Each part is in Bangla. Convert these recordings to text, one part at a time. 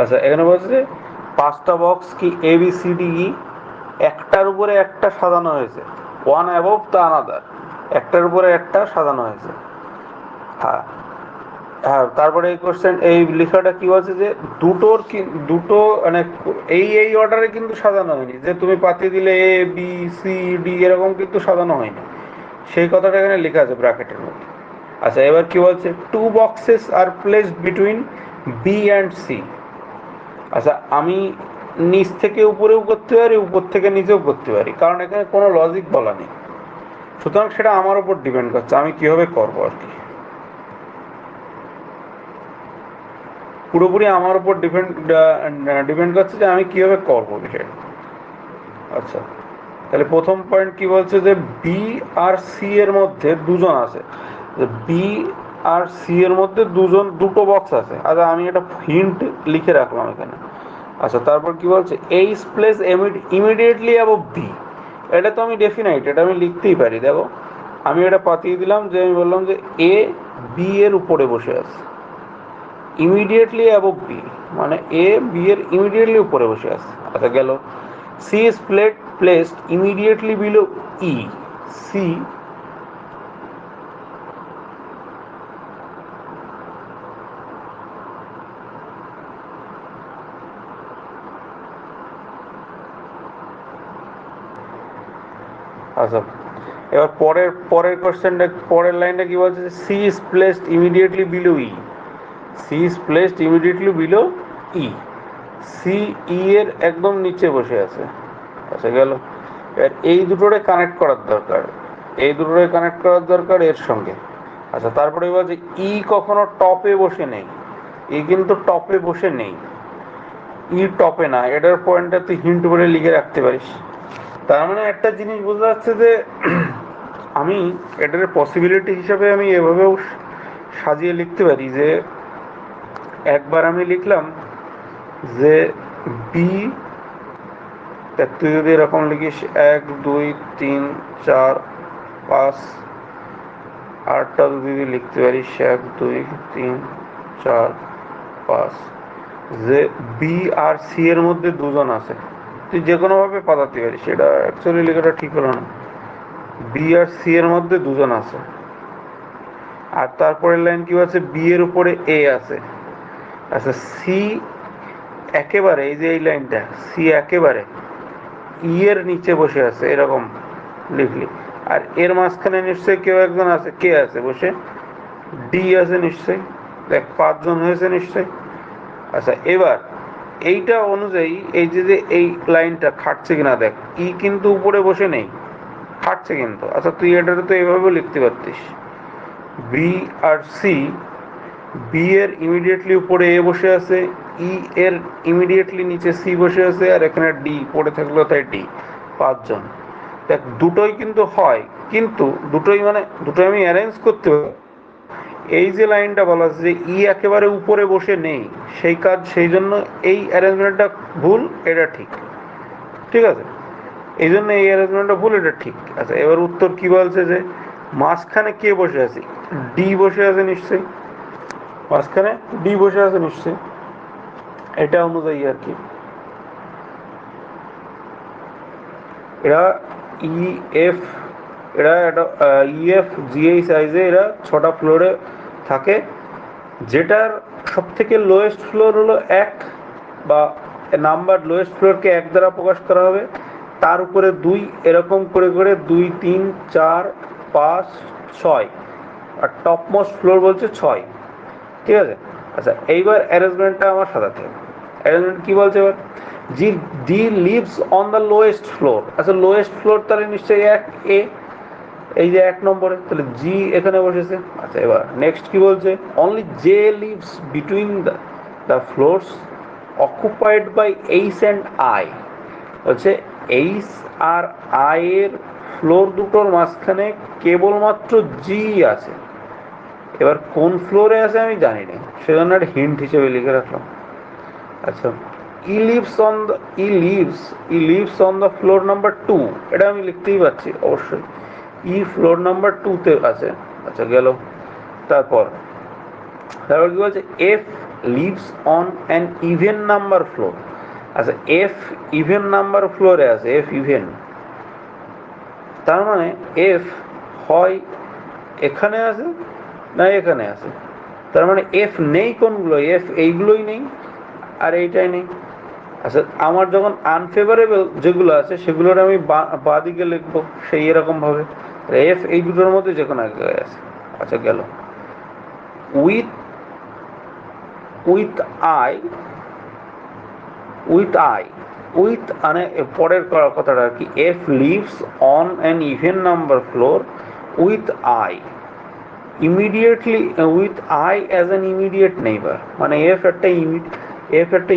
আচ্ছা, এখানে বলছে যে 5টা বক্স কি এ বি সি ডি ই, একটার উপরে একটা সাজানো হয়েছে, ওয়ান অ্যাবভ দ্য আনাদার, একটার উপরে একটা সাজানো হয়েছে। হ্যাঁ, হ্যাঁ, তারপরে এই কোশ্চেন এই লেখাটা কি বলছে যে দুটোর দুটো মানে এই অর্ডারে কিন্তু সাজানো হয়নি, যে তুমি পাঠিয়ে দিলে এ বি সি ডি এরকম কিন্তু সাজানো হয়নি, সেই কথাটা এখানে লেখা আছে ব্র্যাকেটের মধ্যে। আচ্ছা, এবার কি বলছে, two boxes are placed between B and C. আচ্ছা, আমি নিচ থেকে উপরেও করতে পারি, উপর থেকে নিচেও করতে পারি, কারণ এখানে কোনো লজিক বলা নেই। সুতরাং সেটা আমার উপর ডিপেন্ড করছে আমি কিভাবে করবো আর কি, পুরোপুরি আমার উপর ডিপেন্ড করছে যে আমি কিভাবে করবো বিষয়টা। আচ্ছা, তাহলে প্রথম পয়েন্ট কি বলছে যে বি আর সি এর মধ্যে দুজন আছে, বি আর সি এর মধ্যে দুটো বক্স আছে। আচ্ছা, আমি একটা হিন্ট লিখে রাখলাম এখানে। আচ্ছা, তারপর কি বলছে, H place immediately above B. এটা তো আমি ডেফিনাইট, এটা আমি লিখতেই পারি। দেখো, আমি এটা পাঠিয়ে দিলাম যে আমি বললাম যে এ বি এর উপরে বসে আছে, ইমিডিয়েটলি অ্যাবভ বি, মানে এ বি এর ইমিডিয়েটলি উপরে বসে আছে। আচ্ছা, গেল C is placed immediately below E. C, আচ্ছা, এবার পরের পরের কোশ্চেনটা, পরের লাইনটা কি বলছে, C is placed immediately below E. C is placed immediately below E. C E এর একদম নিচে বসে আছে। আচ্ছা, গেল। এবার এই দুটোরে কানেক্ট করার দরকার, এই দুটোরে কানেক্ট করার দরকার এর সঙ্গে। আচ্ছা, তারপরে বলছে ই কখনো টপে বসে নেই, ই কিন্তু টপে বসে নেই, ই টপে না। এটার পয়েন্টটা তুই হিন্ট করে লিখে রাখতে পারিস। তার মানে একটা জিনিস বোঝা যাচ্ছে যে আমি এটার পসিবিলিটি হিসাবে আমি এভাবেও সাজিয়ে লিখতে পারি যে একবার আমি লিখলাম যে বি, তুই যদি এরকম লিখিস 1 2 3 4 5, আটটা যদি লিখতে পারিস 1 2 3 4 5, যে বি আর সি এর মধ্যে দুজন আছে, তুই যে কোনো ভাবে পাঠাতে পারিস। এটা অ্যাকচুয়ালি লেখাটা ঠিক হলো না। বি আর সি এর মধ্যে দুজন আছে। আর তারপরের লাইন কি আছে, বি এর উপরে এ আছে। আচ্ছা, সি একেবারে, এই যে এই লাইনটা, সি একেবারে ই এর নিচে বসে আছে, এরকম লিখলি। আর এর মাঝখানে নিশ্চয়ই কেউ একজন আছে, কে আছে বসে, ডি আছে নিশ্চয়ই। দেখ, 5জন হয়েছে নিশ্চয়ই। আচ্ছা, এবার এইটা অনুযায়ী এই যে এই লাইনটা খাটছে কিনা দেখ, ই কিন্তু উপরে বসে নেই, খাটছে কিন্তু। আচ্ছা, তুই এটাতে তো এভাবেও লিখতে পারতিস, বি আর সি, বি এর ইমিডিয়েটলি উপরে এ বসে আছে, ই এর ইমিডিয়েটলি নিচে সি বসে আছে, আর এখানে ডি পড়ে থাকলো, তাই ডি। 5জন। দেখ, দুটোই কিন্তু হয়, কিন্তু দুটোই মানে দুটোই আমি অ্যারেঞ্জ করতে পারি। এই যে লাইনটা বলা আছে যে ই একেবারে উপরে বসে নেই, সেই কাজ, সেই জন্য এই অ্যারেঞ্জমেন্টটা ভুল, এটা ঠিক। ঠিক আছে, এই জন্য এই অ্যারেঞ্জমেন্টটা ভুল, এটা ঠিক। আচ্ছা, এবার উত্তর কি বলছে যে মাঝখানে কে বসে আছে, ডি বসে আছে নিশ্চয়ই, মাঝখানে ডি বসে আছে নিশ্চয়ই, এটা অনুযায়ী আর কি। এরা ই এফ, এরা একটা ইএফ জিএই সাইজে এরা 6টা ফ্লোরে থাকে, যেটার সব থেকে লোয়েস্ট ফ্লোর হলো 1, বা নাম্বার লোয়েস্ট ফ্লোরকে 1 দ্বারা প্রকাশ করা হবে, তার উপরে 2, এরকম করে করে 2 3 4 5 6, আর টপ মোস্ট ফ্লোর বলছে 6। ঠিক আছে। আচ্ছা, এইবার অ্যারেঞ্জমেন্টটা আমার সাজাতে হবে। অ্যারেঞ্জমেন্ট কি বলছে এবার, G D leaves on the lowest floor. আচ্ছা, লোয়েস্ট ফ্লোর তাহলে নিশ্চয়ই 1 এ, এই যে 1 নম্বরে, তাহলে জি এখানে বসেছে। আচ্ছা, এবার নেক্সট কি বলছে, only J lives between the floors occupied by H and I. হচ্ছে এইচ আর আই এর ফ্লোর দুটোর মাঝখানে কেবলমাত্র জি আছে। এবার কোন ফ্লোরে আছে আমি জানি না, সেজন্য একটা হিন্ট হিসেবে লিখে রাখলাম। আচ্ছা, E lives on the E lives on the floor number 2, এটা আমি লিখতেই পারছি অবশ্যই, ই ফ্লোর নাম্বার 2 তে আছে। আচ্ছা, গেল। তারপর তারপর কি বলছে, F leaves on an even number floor. আচ্ছা, এফ ইভেন নাম্বার ফ্লোরে আছে, এফ ইভেন, তার মানে এফ হয় এখানে আছে না এখানে আছে, তার মানে এফ নেই কোনগুলো, এফ এইগুলোই নেই আর এইটাই নেই। আচ্ছা, আমার যখন আনফেভারেবল যেগুলো আছে সেগুলোর আমি বাঁ দিকে লিখবো সেই এরকম ভাবে, এফ এই দুটোর মধ্যে যে কোনো এক জায়গায় আছে। আচ্ছা গেল। With with I with I with মানে পরের কথাটা আর কি, F leaves on an even number floor with I immediately, with I as an immediate neighbour, মানে এফ একটা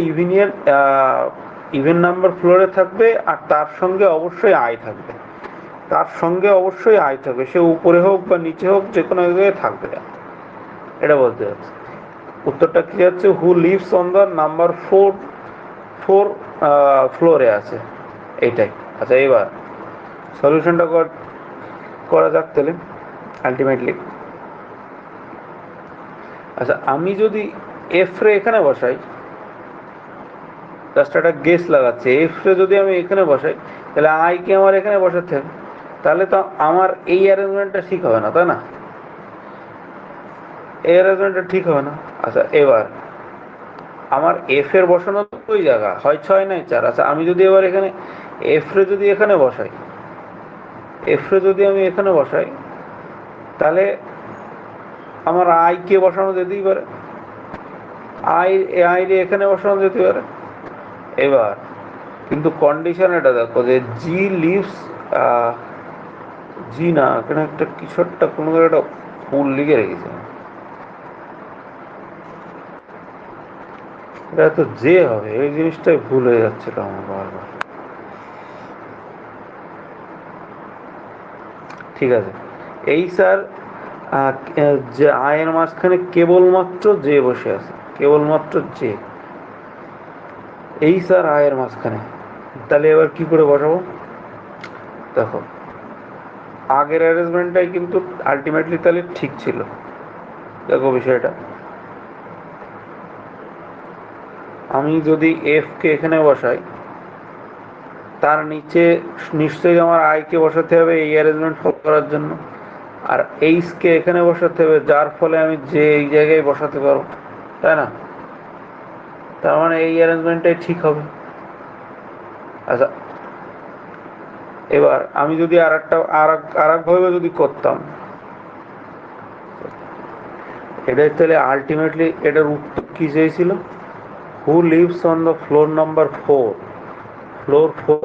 ইভেন নাম্বার ফ্লোরে থাকবে আর তার সঙ্গে অবশ্যই আই থাকবে, তার সঙ্গে অবশ্যই আই থাকবে, সে উপরে হোক বা নিচে হোক যে কোনো জায়গায় থাকবে, এটা বলতে যাচ্ছে। উত্তরটা কি হচ্ছে, who lives on the number four four ফ্লোরে আছে, এইটাই। আচ্ছা, এবার সলিউশনটা করা যাক তাহলে আলটিমেটলি। আচ্ছা, আমি যদি এফ রে এখানে বসাই, জাস্ট একটা গেস লাগাচ্ছে, এফ রে যদি আমি এখানে বসাই তাহলে আই কে আমার এখানে বসাতে হবে, তাহলে তো আমার এই অ্যারেঞ্জমেন্টটা ঠিক হবে না, তাই না? এই অ্যারেঞ্জমেন্টটা ঠিক হবে না। আচ্ছা, এবার আমার এফ এর বসানো ওই জায়গা হয় 6 নয় 4। আচ্ছা, আমি যদি এবার এখানে এফ রে যদি এখানে বসাই, এফ রে যদি আমি এখানে বসাই তাহলে আমার আই কে বসানো যেতেই পারে, আই আই রে এখানে বসানো যেতে পারে। এবার কিন্তু কন্ডিশন এটা দেখো যে জি লিভস, জি না, এখানে একটা কিছু একটা কোনো একটা ভুল লিখে রেখেছে, এটা তো যে হবে এই জিনিসটাই ভুল হয়ে যাচ্ছিল আমার বারবার। ঠিক আছে, এই স্যার যে আয়ের মাঝখানে কেবলমাত্র যে বসে আছে, কেবলমাত্র যে, এই স্যার আয়ের মাঝখানে, তাহলে এবার কি করে বসাবো? দেখো, আগের অ্যারেঞ্জমেন্টটাই কিন্তু আলটিমেটলি তাহলে ঠিক ছিল। দেখো বিষয়টা, আমি যদি এফ কে এখানে বসাই, তার নিচে নিশ্চয়ই আমার আই কে বসাতে হবে এই অ্যারেঞ্জমেন্ট ফলো করার জন্য, আর এইচ কে এখানে বসাতে হবে যার ফলে আমি যে এই জায়গায় বসাতে পারবো, তাই না? তার মানে এই অ্যারেঞ্জমেন্টটাই ঠিক হবে। আচ্ছা, এবার আমি যদি আর একভাবে যদি করতাম, এটাই তাহলে আলটিমেটলি এটার উত্তর কি চেয়েছিল, who lives on the floor number 4, floor 4,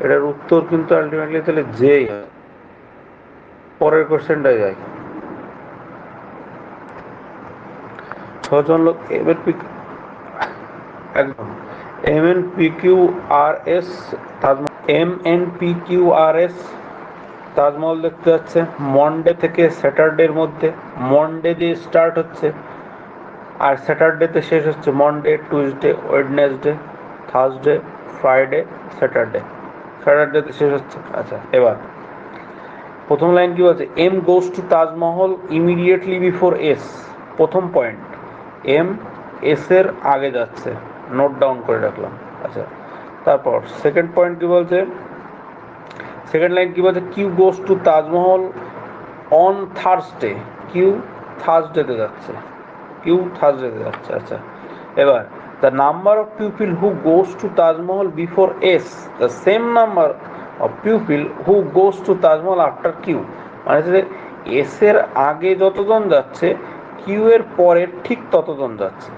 এটার উত্তর কিন্তু আলটিমেটলি তাহলে যেই হয়। পরের কোশ্চেনটাই যাই। 6 জন লোক এবার একদম M N P Q R S Taj Mahal, MNPQRS Taj Mahal দেখতে যাচ্ছে মন্ডে থেকে স্যাটারডের মধ্যে। মন্ডে দিয়ে স্টার্ট হচ্ছে আর স্যাটারডেতে শেষ হচ্ছে, Monday, Tuesday, Wednesday, Thursday, Friday, Saturday, স্যাটারডেতে শেষ হচ্ছে। আচ্ছা, এবার প্রথম লাইন কি বলছে, M goes to Taj Mahal immediately before S. প্রথম পয়েন্ট, এম এস এর আগে যাচ্ছে, নোট ডাউন করে রাখলাম। আচ্ছা, তারপর সেকেন্ড পয়েন্ট কি বলছে, সেকেন্ড লাইন কি বলছে, Q goes to Taj Mahal on Thursday, Q থার্সডেতে যাচ্ছে, কিউ থার্সডেতে যাচ্ছে। আচ্ছা, এবার the number of people who goes to Taj Mahal before S, the same number of people who goes to Taj Mahal after Q, মানে হচ্ছে এস এর আগে যতজন যাচ্ছে কিউ এর পরে ঠিক ততজন যাচ্ছে।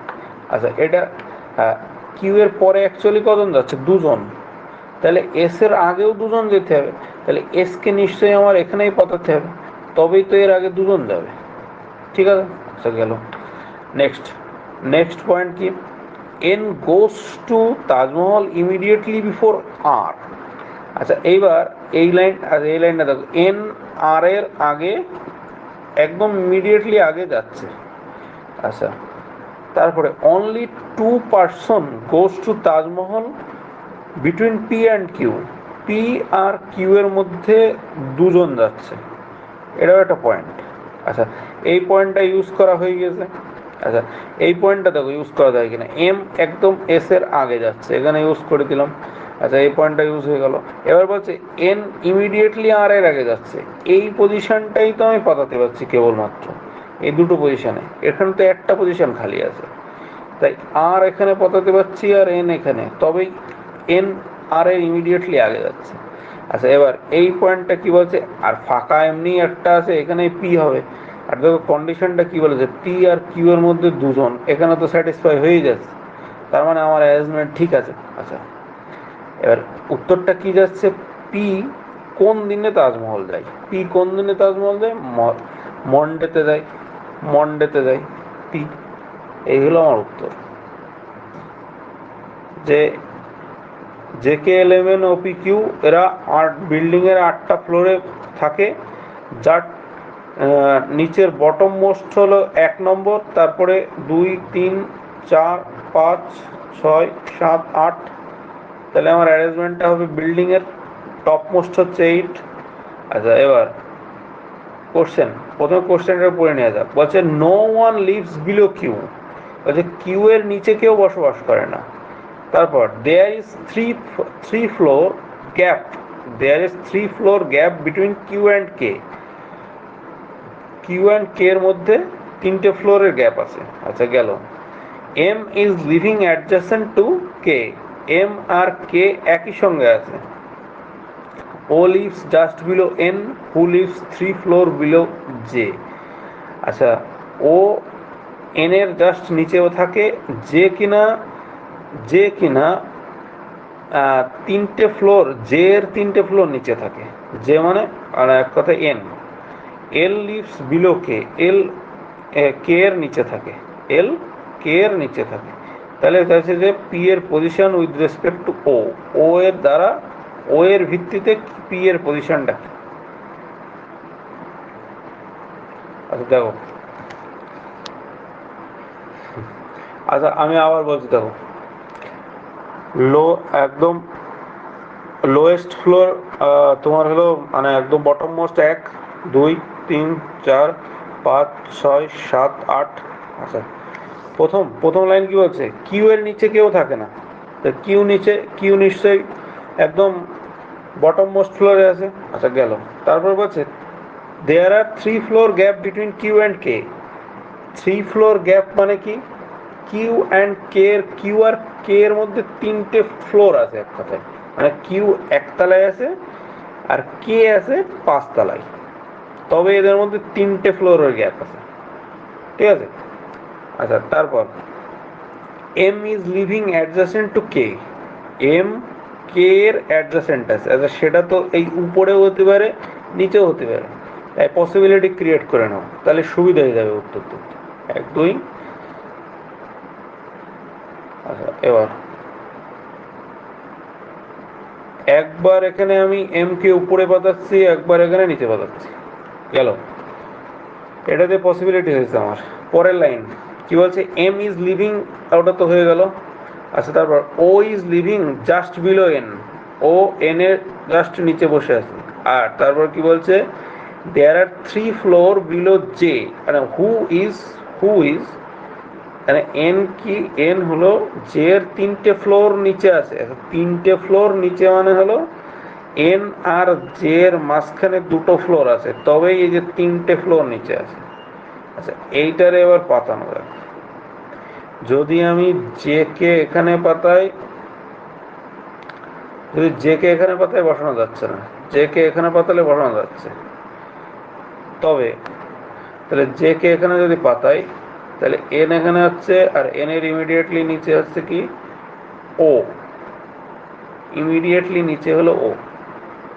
আচ্ছা, এটা কিউ এর পরে অ্যাকচুয়ালি কজন যাচ্ছে, 2 জন, তাহলে এস এর আগেও 2 জন যেতে হবে, তাহলে এস কে নিশ্চয়ই আমার এখানেই পাঠাতে হবে, তবেই তো এর আগে 2 জন যাবে। ঠিক আছে, আচ্ছা গেল। নেক্সট নেক্সট পয়েন্ট কি, N goes to Taj Mahal immediately before R. আচ্ছা, এইবার এই লাইন আর এই লাইনটা দেখো, এন আর এর আগে একদম ইমিডিয়েটলি আগে যাচ্ছে। আচ্ছা, তারপরে only 2 person goes to Taj Mahal between P and Q, P আর কিউ এর মধ্যে 2 জন যাচ্ছে, এটাও একটা পয়েন্ট। আচ্ছা, এই পয়েন্টটা ইউজ করা হয়ে গেছে। আচ্ছা, এই পয়েন্টটা দেখো ইউজ করা যায় কিনা। এম একদম এস এর আগে যাচ্ছে, এখানে ইউজ করে দিলাম। আচ্ছা, এই পয়েন্টটা ইউজ হয়ে গেল। এবার বলছে এন ইমিডিয়েটলি আর এর আগে যাচ্ছে, এই পজিশনটাই তো আমি পাতাতে পারছি কেবলমাত্র, এই দুটো পজিশনে। এখানে তো একটা পজিশন খালি আছে, তাই আর এখানে পাতাতে পারছি আর এন এখানে, তবেই এন আর এর ইমিডিয়েটলি আগে যাচ্ছে। আচ্ছা, এবার এই পয়েন্টটা কি বলছে, আর ফাঁকা এমনি একটা আছে, এখানে পি হবে। আর দেখো কন্ডিশনটা কি বলেছে, পি আর কিউ এর মধ্যে দুজন, এখানে তো স্যাটিসফাই হয়ে যাচ্ছে, তার মানে আমার অ্যারেঞ্জমেন্ট ঠিক আছে। আচ্ছা, এবার উত্তরটা কি যাচ্ছে, পি কোন দিনে তাজমহল যায়, পি কোন দিনে তাজমহল যায়, মন্ডেতে যায়, মন্ডেতে যায় পি। এই হলো আমার উত্তর। যে JK11 OPQ এরা বিল্ডিং এর 8টা ফ্লোরে থাকে, যার নিচের বটম মোস্ট হলো 1 নম্বর, তারপরে 2, 3, 4, 5, 6, 7, 8। তাহলে আমার অ্যারেঞ্জমেন্টটা হবে বিল্ডিং এর টপ মোস্ট হচ্ছে 8। আচ্ছা, এবার কোশ্চেন, প্রথমে কোশ্চেনটা পড়ে নেওয়া যাক। বলছে no one lives below Q, বলছে কিউ এর নিচে কেউ বসবাস করে না। তারপর there is three floor gap, there is 3 floor gap between Q and K, Q and K এর মধ্যে 3টে ফ্লোরের গ্যাপ আছে। আচ্ছা, গেল। M is living adjacent to K, M আর কে একই সঙ্গে আছে। O lives just below N, who lives 3 floor below J. আচ্ছা, ও এন এর জাস্ট নিচেও থাকে, যে কিনা 3টে ফ্লোর, জে এর 3টে ফ্লোর নিচে থাকে, যে মানে আর এক কথা এন। এল লিভস বিলো কে, এল কে এর নিচে থাকে, এল কে এর নিচে থাকে। তাহলে এটা হচ্ছে যে পি এর পজিশন উইথ রেসপেক্ট টু ও, ও এর দ্বারা, ও এর ভিত্তিতে পি এর পজিশনটা। আচ্ছা দেখো, আচ্ছা আমি আবার বলছি, দেখো লো একদম লোয়েস্ট ফ্লোর তোমার হলো মানে একদম বটম মোস্ট 1, 2, 3, 4, 5, 6, 7, 8। আচ্ছা, প্রথম লাইন কি বলছে, কিউ এর নিচে কেউ থাকে না। তো কিউ নিশ্চয়ই একদম বটম মোস্ট ফ্লোরে আছে। আচ্ছা, গেল। তারপর বলছে there are 3 floor gap between Q and K. 3 floor gap মানে কি, কিউ অ্যান্ড কে এর, কিউ আর কে এর মধ্যে 3টে ফ্লোর আছে এক কথায়, মানে কিউ 1তলায় আছে আর কে আছে 5তলায়, তবে এদের মধ্যে 3টে ফ্লোরের গ্যাপ আছে, ঠিক আছে। আচ্ছা, তারপর M is living adjacent to K, M K এর অ্যাডজাসেন্ট আছে। আচ্ছা, সেটা তো এই উপরেও হতে পারে, নিচেও হতে পারে, তাই পসিবিলিটি ক্রিয়েট করে নাও, তাহলে সুবিধা হয়ে যাবে উত্তর দিতে। 1, 2। আচ্ছা, এবার একবার এখানে আমি এম কে উপরে পাঠাচ্ছি, একবার এখানে নিচে পাঠাচ্ছি, গেল। এটাতে পসিবিলিটি হয়েছে আমার। পরের লাইন কি বলছে, এম ইজ লিভিং, ওটা তো হয়ে গেল। আচ্ছা, তারপর O is living just below N, O N এর জাস্ট নিচে বসে আছে। আর তারপর কি বলছে, there are 3 floor below J, মানে হু ইজ মানে এন কি, এন হলো জে এর 3টে ফ্লোর নিচে আছে। 3টে ফ্লোর নিচে মানে হলো এন আর জে এর মাঝখানে 2টো ফ্লোর আছে, তবেই এই যে 3টে ফ্লোর নিচে আছে। আচ্ছা, এইটারে এবার পাতানো যাক। যদি আমি জে কে এখানে পাতাই, যদি জে কে এখানে পাতাই বসানো যাচ্ছে না, জে কে এখানে পাতালে বসানো যাচ্ছে, তবে তাহলে জে কে এখানে যদি পাতাই, তাহলে এন এখানে হচ্ছে, আর এন এর ইমিডিয়েটলি নিচে হচ্ছে কি, ও, ইমিডিয়েটলি নিচে হলো ও।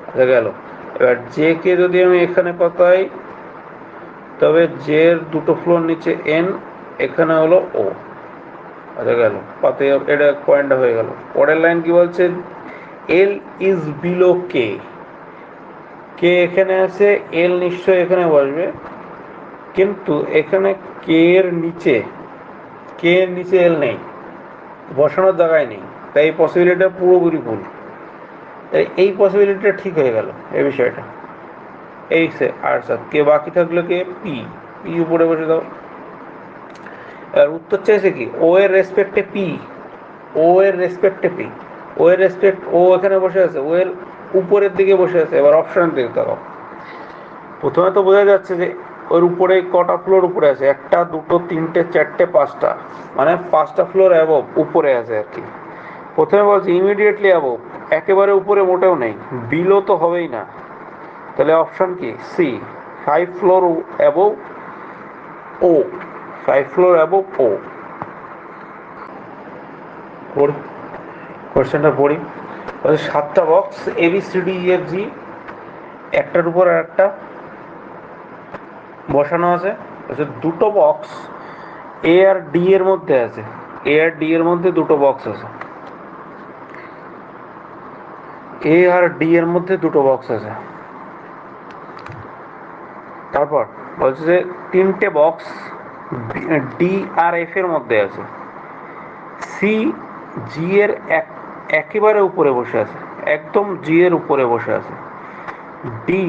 আচ্ছা, গেল। এবার জে কে যদি আমি এখানে পাতাই, তবে জে এর 2টো ফ্লোর নিচে এন, এখানে হলো ও। আচ্ছা, গেল। পাতে এটা পয়েন্টটা হয়ে গেল। পরের লাইন কি বলছে, এল ইজ বিলো কে, কে এখানে আছে, এল নিশ্চয় এখানে বসবে, কিন্তু এখানে কে এর নিচে, এল নেই, বসানোর জায়গায় নেই, তাই এই পসিবিলিটিটা পুরোপুরি ভুল। তাই এই পসিবিলিটিটা ঠিক হয়ে গেল, এই বিষয়টা। এই সে আর স্যার কে বাকি থাকলো, কে পি। পি উপরে বসে দাও। এবার উত্তর চাইছে কি ও এর রেসপেক্টে পি, ও এর রেসপেক্টে পি, ও এর রেসপেক্ট ও এখানে বসে আছে, ও এর উপরের দিকে বসে আছে। এবার অপশন দিকে তাকাও। প্রথমে তো বোঝা যাচ্ছে যে ওর উপরে কটা ফ্লোর উপরে আছে, একটা দুটো তিনটে চারটে পাঁচটা, মানে পাঁচটা ফ্লোর অ্যাবভ উপরে আছে আর কি। প্রথমে বলছে ইমিডিয়েটলি অ্যাবভ, একেবারে উপরে মোটেও নেই, বিলো তো হবেই না। তাহলে অপশন কি C, 5 floor above O, 5 floor above O. পড়ি কোশ্চেনটা পড়ি। তাহলে 7টা box A B C D E F G, একটার উপর আর একটা বসানো আছে। দুটো বক্স এ আর ডি এর মধ্যে আছে, এ আর ডি এর মধ্যে দুটো বক্স আছে, এ আর ডি এর মধ্যে দুটো বক্স আছে। তারপর বলছে যে তিনটে বক্স ডি আর এফ এর মধ্যে আছে, সি জি এর একেবারে উপরে বসে আছে, একদম জি এর উপরে বসে আছে, ডি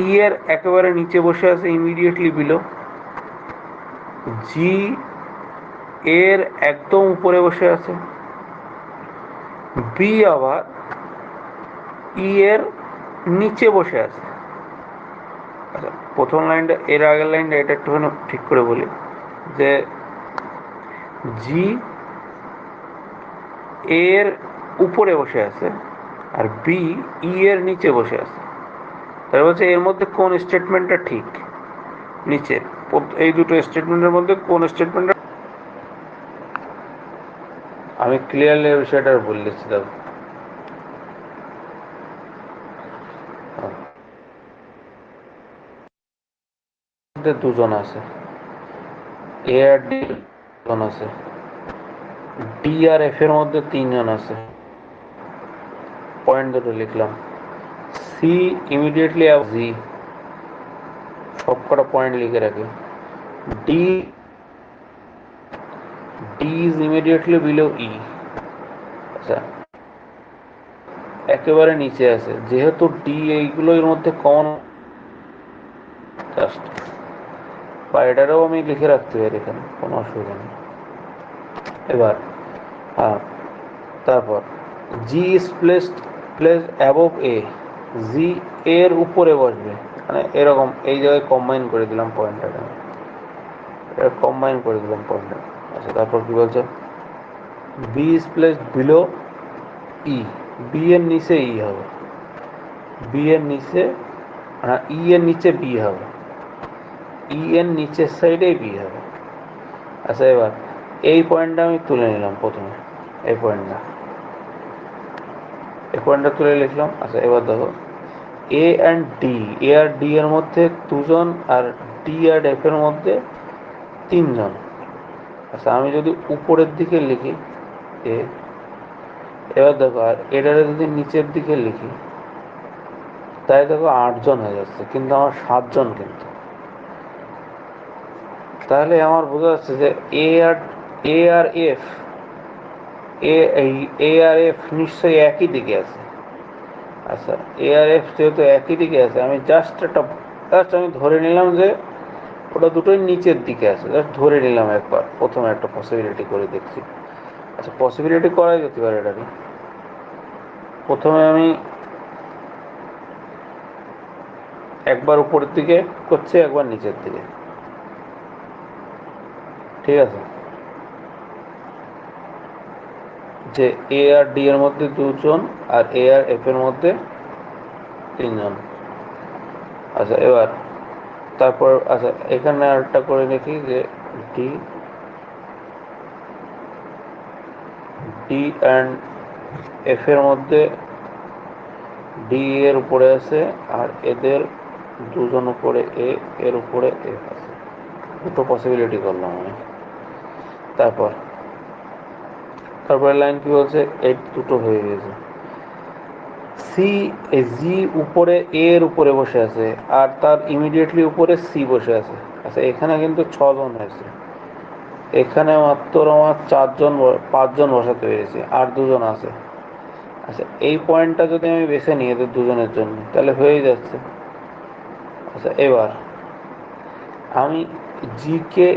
ই এর একেবারে নিচে বসে আছে ইমিডিয়েটলি বিলো, জি এর একদম উপরে বসে আছে, বি আবার ই এর নিচে বসে আছে। আচ্ছা, প্রথম লাইনটা এর আগের লাইনটা এটা একটুখানি ঠিক করে বলি যে জি এর উপরে বসে আছে আর বি ই এর নিচে বসে আছে। তাহলে বলছে এর মধ্যে কোন স্টেটমেন্টটা ঠিক, নিচে এই দুটো স্টেটমেন্টের মধ্যে কোন স্টেটমেন্টটা। আমি ক্লিয়ারলি বিষয়টা বলে দিচ্ছি দেখো। দুজন আছে, এ আর ডি দুজন আছে, ডি আর এফ এর মধ্যে তিনজন আছে, পয়েন্ট দুটো লিখলাম। সি ইমিডিয়েটলি জি, সব কটা পয়েন্ট লিখে রাখি। D D is immediately below E. আচ্ছা, একেবারে নিচে আছে, যেহেতু ডি এইগুলো এর মধ্যে কমন, জাস্ট বা এটারও আমি লিখে রাখতে পারি, এখানে কোনো অসুবিধা নেই। এবার হ্যাঁ, তারপর জি ইজ প্লেস অ্যাবভ এ, জি এর উপরে বসবে, মানে এরকম এই জায়গায় কম্বাইন করে দিলাম পয়েন্টটা, এটা কম্বাইন করে দিলাম পয়েন্টটা। আচ্ছা, তারপর কি বলছে B is place below E, B এর নিচে ই হবে, বি এর নিচে, না ই এর নিচে বি হবে, ই এর নিচের সাইডে বি হবে। আচ্ছা, এবার এই পয়েন্টটা আমি তুলে নিলাম প্রথমে, এই পয়েন্টটা, এই পয়েন্টটা তুলে লিখলাম। আচ্ছা, এবার দেখো এ অ্যান্ড ডি, এ আর ডি এর মধ্যে দুজন আর ডি আর এফ এর মধ্যে তিনজন। আচ্ছা, আমি যদি উপরের দিকে লিখি এ, এবার দেখো আর এটারে যদি নিচের দিকে লিখি, তাই দেখো 8জন হয়ে যাচ্ছে, কিন্তু আমার 7জন কিন্তু। তাহলে আমার বোঝা যাচ্ছে যে এ আর এফ, এ আর এফ নিশ্চয়ই একই দিকে আছে। আচ্ছা, এ আর এফ যেহেতু একই দিকে আছে, আমি জাস্ট আমি ধরে নিলাম যে ওটা দুটোই নিচের দিকে আছে, জাস্ট ধরে নিলাম একবার, প্রথমে একটা পসিবিলিটি করে দেখছি। আচ্ছা, পসিবিলিটি করাই যেতে পারে এটাকে। প্রথমে আমি একবার উপরের দিকে করছি, একবার নিচের দিকে, ঠিক আছে, যে এ আর ডি এর মধ্যে দুজন আর এ আর এফ এর মধ্যে তিনজন। আচ্ছা, এবার তারপর আচ্ছা এখানে আরেকটা করে দেখি যে ডি ডি অ্যান্ড এফ এর মধ্যে ডি এর উপরে আছে আর এদের দুজন উপরে এ, এর উপরে এফ আছে। দুটো পসিবিলিটি করলাম আমি। তারপর তারপরে লাইন কি বলছে, এই দুটো হয়ে গেছে। সি জি উপরে এ এর উপরে বসে আছে আর তার ইমিডিয়েটলি উপরে সি বসে আছে। আচ্ছা, এখানে কিন্তু 6জন হয়েছে, এখানে মাত্র আমার 5জন বসাতে পেরেছি, আর দুজন আছে। আচ্ছা, এই পয়েন্টটা যদি আমি বেছে নিই এদের দুজনের জন্য, তাহলে হয়ে যাচ্ছে। আচ্ছা, এবার আমি জি কে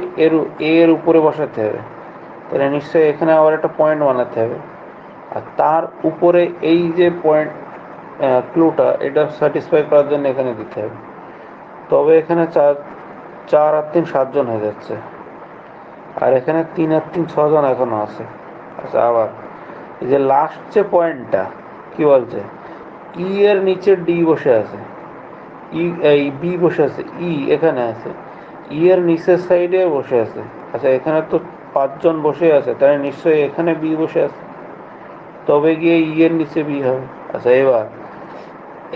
এর উপরে বসাতে হবে, তাহলে নিশ্চয়ই এখানে আবার একটা পয়েন্ট বানাতে হবে, আর তার উপরে এই যে পয়েন্ট ক্লুটা এটা স্যাটিসফাই করার জন্য এখানে দিতে হবে। তবে এখানে চার চার আর তিন সাতজন হয়ে যাচ্ছে, আর এখানে তিন আর তিন ছজন এখনো আছে। আচ্ছা, আবার এই যে লাস্ট যে পয়েন্টটা কি বলছে, ই এর নিচে ডি বসে আছে, ই এই বি বসে আছে, ই এখানে আছে, ই এর নিচের সাইডে বসে আছে। আচ্ছা, এখানে তো পাঁচজন বসে আছে, তাহলে নিশ্চয়ই এখানে বি বসে আছে, তবে গিয়ে ই এর নিচে বি হবে। আচ্ছা, এবার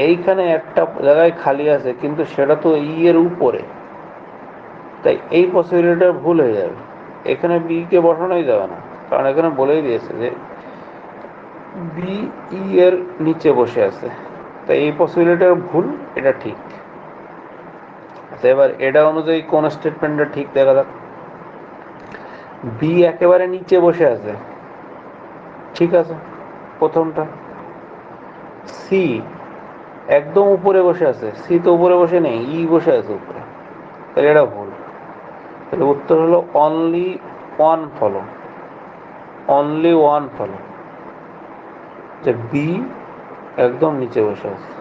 এইখানে একটা জায়গায় খালি আছে, কিন্তু সেটা তো ই এর উপরে, তাই এই পসিবিলিটিটা ভুল হয়ে যাবে, এখানে বি কে বসানোই যাবে না, কারণ এখানে বলেই দিয়েছে যে বি ই এর নিচে বসে আছে, তাই এই পসিবিলিটিটা ভুল, এটা ঠিক। আচ্ছা, এবার এটা অনুযায়ী কোন স্টেটমেন্টটা ঠিক দেখা যাক। বি একেবারে নিচে বসে আছে, ঠিক আছে, প্রথমটা। সি একদম উপরে বসে আছে, সি তো উপরে বসে নেই, ই বসে আছে উপরে, তাহলে এটা ভুল। তাহলে উত্তর হলো only one follow, only one follow, যে বি একদম নিচে বসে আছে।